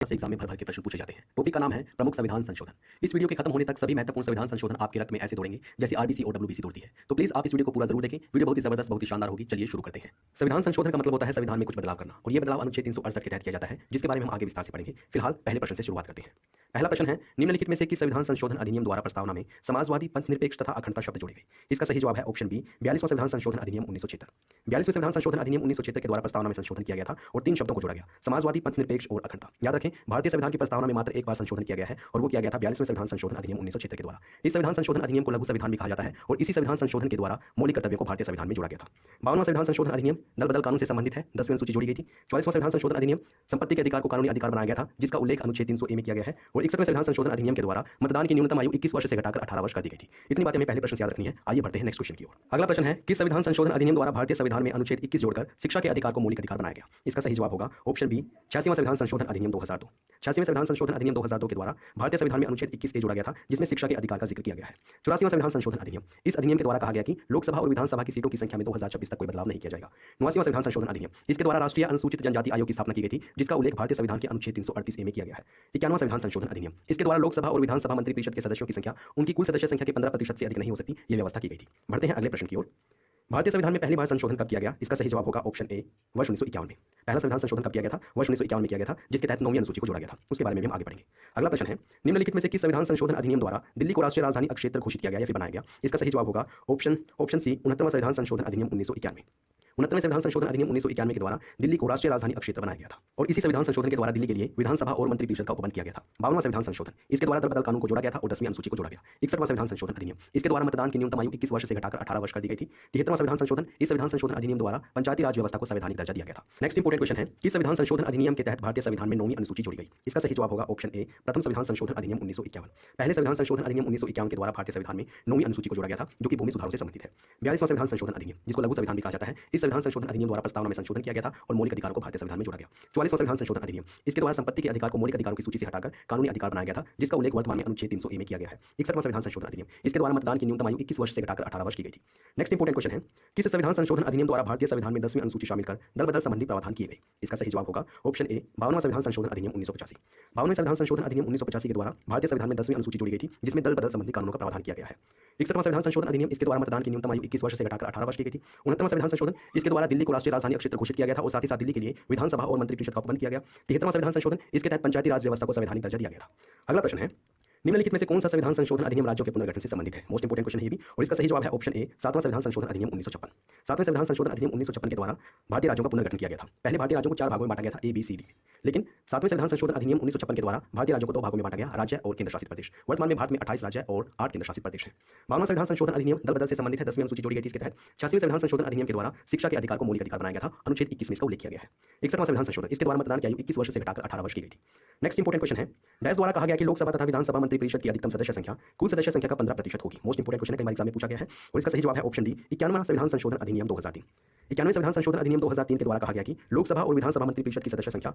से एग्जाम में भर भर के प्रश्न पूछे जाते हैं। टॉपिक का नाम है प्रमुख संविधान संशोधन। इस वीडियो के खत्म होने तक सभी महत्वपूर्ण संविधान संशोधन आपके रक्त में ऐसे दौड़ेंगे जैसे आरबीसी और डब्ल्यूबीसी दौड़ती है। तो प्लीज आप इस वीडियो को पूरा जरूर देखें। वीडियो बहुत ही जबरदस्त, बहुत ही शानदार होगी। चलिए शुरू करते हैं। संविधान संशोधन का मतलब होता है संविधान में कुछ बदलाव करना, और ये बदलाव अनुच्छेद 368 के तहत किया जाता है, जिसके बारे में हम आगे विस्तार से पढ़ेंगे। फिलहाल पहले प्रश्न से शुरुआत करते हैं। पहला प्रश्न है, निम्नलिखित में से किस संविधान संशोधन अधिनियम द्वारा प्रस्तावना में समाजवादी, पंथनिरपेक्ष तथा अखंडता शब्द जोड़े गए? इसका सही जवाब है ऑप्शन बी, 42वां संविधान संशोधन अधिनियम 1976। 42वें संविधान संशोधन अधिनियम 1976 के द्वारा प्रस्तावना में संशोधन किया गया था और 3 शब्दों को जोड़ा गया, समाजवादी, पंथनिरपेक्ष और अखंडता। याद रखें, भारतीय संविधान की प्रस्तावना में मात्र एक बार संशोधन किया गया है और वो किया गया था 42वें संविधान संशोधन अधिनियम 1976 के द्वारा। इस संविधान संशोधन अधिनियम को लघु संविधान भी कहा जाता है और इसी संविधान संशोधन के द्वारा मौलिक कर्तव्यों को भारतीय संविधान में जोड़ा गया था। 52वां संविधान संशोधन अधिनियम दल बदल कानून से संबंधित है, 10वीं अनुसूची जोड़ी गई थी। 44वां संविधान संशोधन अधिनियम संपत्ति के अधिकार को कानूनी अधिकार बनाया गया था, जिसका उल्लेख अनुच्छेद 300 में किया गया है। और 61वें संविधान संशोधन अधिनियम के द्वारा मतदान की न्यूनतम आयु 21 वर्ष से घटाकर 18 वर्ष कर दी गई थी। इतनी बातें हमें पहले प्रश्न से याद रखनी है। आइए बढ़ते हैं नेक्स्ट क्वेश्चन की ओर। अगला प्रश्न है, किस संविधान संशोधन अधिनियम द्वारा भारतीय संविधान में अनुच्छेद 21 जोड़कर शिक्षा के अधिकार को मौलिक अधिकार बनाया गया? इसका सही जवाब होगा ऑप्शन बी, 86वां संविधान संशोधन अधिनियम 2002। 86वें संविधान संशोधन अधिनियम 2002 के द्वारा भारतीय संविधान में अनुच्छेद 21 जोड़ा गया था, जिसमें शिक्षा के अधिकार का जिक्र किया गया है। 84वां संविधान संशोधन अधिनियम, इस अधिनियम के द्वारा कहा गया कि लोकसभा और विधानसभा की सीटों की संख्या में 2026 तक कोई बदलाव नहीं किया जाएगा। 89वां संविधान संशोधन अधिनियम, इसके द्वारा राष्ट्रीय अनुसूचित जनजाति आयोग की स्थापना की गई थी, जिसका उल्लेख भारतीय संविधान के अनुच्छेद 338 में किया गया है। 91वां संविधान संशोधन अधिनियम, इसके द्वारा लोकसभा और विधानसभा मंत्रिपरिषद के सदस्यों की संख्या उनकी कुल सदस्य संख्या के 15% से अधिक नहीं हो सकती, यह व्यवस्था की गई थी। बढ़ते हैं अगले प्रश्न की ओर। भारतीय संविधान में पहली बार संशोधन कब किया गया? इसका सही जवाब होगा ऑप्शन ए, वर्ष 1951 में। पहला संविधान संशोधन कब किया गया था? वर्ष 1951 में किया गया था, जिसके तहत 9वीं अनुसूची को जोड़ा गया था। उसके बारे में भी हम आगे पढ़ेंगे। अगला प्रश्न है, निम्नलिखित में से किस संविधान संशोधन अधिनियम द्वारा दिल्ली को राष्ट्रीय राजधानी क्षेत्र घोषित किया गया या फिर बनाया गया? इसका सही जवाब होगा ऑप्शन सी, 69वां संविधान संशोधन अधिनियम 1991। 69वें संविधान संशोधन अधिनियम 1991 के द्वारा दिल्ली को राष्ट्रीय राजधानी क्षेत्र बनाया गया था और इसी संविधान संशोधन के द्वारा दिल्ली के लिए विधानसभा और मंत्रिपरिषद का उपबंध किया गया था। 52वां संविधान संशोधन, इसके द्वारा दल बदल कानून को जोड़ा गया था और 10वीं अनुसूची को जोड़ा गया। 61वां संविधान संशोधन अधिनियम, इसके द्वारा मतदान की न्यूनतम आयु 21 वर्ष से घटाकर 18 वर्ष कर दी गई थी। 73वां संविधान संशोधन, इस संविधान संशोधन अधिनियम द्वारा पंचायती राज व्यवस्था को संवैधानिक दर्जा दिया गया था। नेक्स्ट इंपोर्टेंट क्वेश्चन है, किस संविधान संशोधन अधिनियम के तहत भारतीय संविधान में 9वीं अनुसूची जोड़ी गई? इसका सही जवाब होगा ऑप्शन ए, प्रथम संविधान संशोधन अधिनियम 1951। पहले संविधान संशोधन अधिनियम 1951 के द्वारा भारतीय संविधान में 9वीं अनुसूची को जोड़ा गया था, जो कि भूमि सुधारों से संबंधित है। 42वां संविधान संशोधन अधिनियम, जिसको लघु संविधान भी कहा जाता है, इस संविधान संशोधन अधिनियम द्वारा प्रस्तावना में संशोधन किया गया था और मौलिक अधिकारों को भारतीय संविधान में जोड़ा गया। 44वां संविधान संशोधन अधिनियम, इसके द्वारा संपत्ति के अधिकार को मौलिक अधिकारों की सूची से हटाकर कानूनी अधिकार बनाया गया था, जिसका उल्लेख वर्तमान में अनुच्छेद 300 में किया गया है। 61वां संविधान संशोधन अधिनियम, इसके द्वारा मतदान की न्यूनतम आयु 21 वर्ष से घटाकर 18 वर्ष की गई थी। नेक्स्ट इंपोर्टेंट क्वेश्चन है, किस संविधान संशोधन अधिनियम द्वारा भारतीय संविधान में 10वीं अनुसूची शामिल कर दल बदल संबंधी प्रावधान किए गए? इसका सही जवाब होगा ऑप्शन ए, 52वां संविधान संशोधन अधिनियम 1985। 52वें संविधान संशोधन अधिनियम 1985 के द्वारा भारतीय संविधान में 10वीं अनुसूची जोड़ी गई थी, जिसमें दल बदल संबंधी कानूनों का प्रावधान किया गया है। 61वां संविधान संशोधन अधिनियम, इसके द्वारा मतदान की न्यूनतम आयु 21 वर्ष से घटाकर 18 वर्ष की गई थी। 69वां संविधान संशोधन, इसके द्वारा दिल्ली को राष्ट्रीय राजधानी क्षेत्र घोषित किया गया था और साथ ही साथ दिल्ली के लिए विधानसभा और मंत्रिपरिषद का उपबंध किया गया। 73वां संविधान संशोधन, इसके तहत पंचायती राज व्यवस्था को संवैधानिक दर्जा दिया गया था। अगला प्रश्न है, निम्नलिखित में से कौन सा संविधान संशोधन अधिनियम राज्यों के पुनर्गठन से संबंधित है? मोस्ट इंपोर्टेंट क्वेश्चन है भी, और इसका सही जवाब है ऑप्शन ए, 7वां संविधान संशोधन अधिनियम 1956। 7वें संविधान संशोधन अधिनियम 1956 के द्वारा भारतीय राज्यों का पुनर्गठन किया गया था। पहले भारतीय राज्यों को 4 भागों में बांटा गया था, ए बी सी डी, लेकिन 7वें संविधान संशोधन अधिनियम 1956 के द्वारा भारतीय राज्यों को 2 भागों में बांटा गया, राज्य और केंद्र शासित प्रदेश। वर्तमान में भारत में 28 राज्य और 8 केंद्र शासित प्रदेश हैं। 52वां संविधान संशोधन अधिनियम दल बदल से संबंधित है, 10वीं अनुसूची जोड़ी गई थी। इसके तहत 86वें संविधान संशोधन अधिनियम के द्वारा शिक्षा के अधिकार को मौलिक अधिकार बनाया गया था, अनुच्छेद 21 में इसका उल्लेख किया गया है। 61वां संविधान संशोधन, इसके द्वारा मतदान की आयु 21 वर्ष से घटाकर 18 वर्ष की गई थी। नेक्स्ट इंपोर्टेंट क्वेश्चन है, डैश द्वारा कहा गया कि लोकसभा तथा विधानसभा मंत्रिपरिषद की अधिकतम सदस्य संख्या कुल सदस्य संख्या का 15% होगी। मोस्ट इंपोर्टेंट क्वेश्चन है, कई बार एग्जाम में पूछा गया है और इसका सही जवाब है ऑप्शन डी, 91वां संविधान संशोधन अधिनियम 2003। 91वें संविधान संशोधन अधिनियम 2003 के द्वारा कहा गया कि लोकसभा और विधानसभा मंत्रिपरिषद की सदस्य संख्या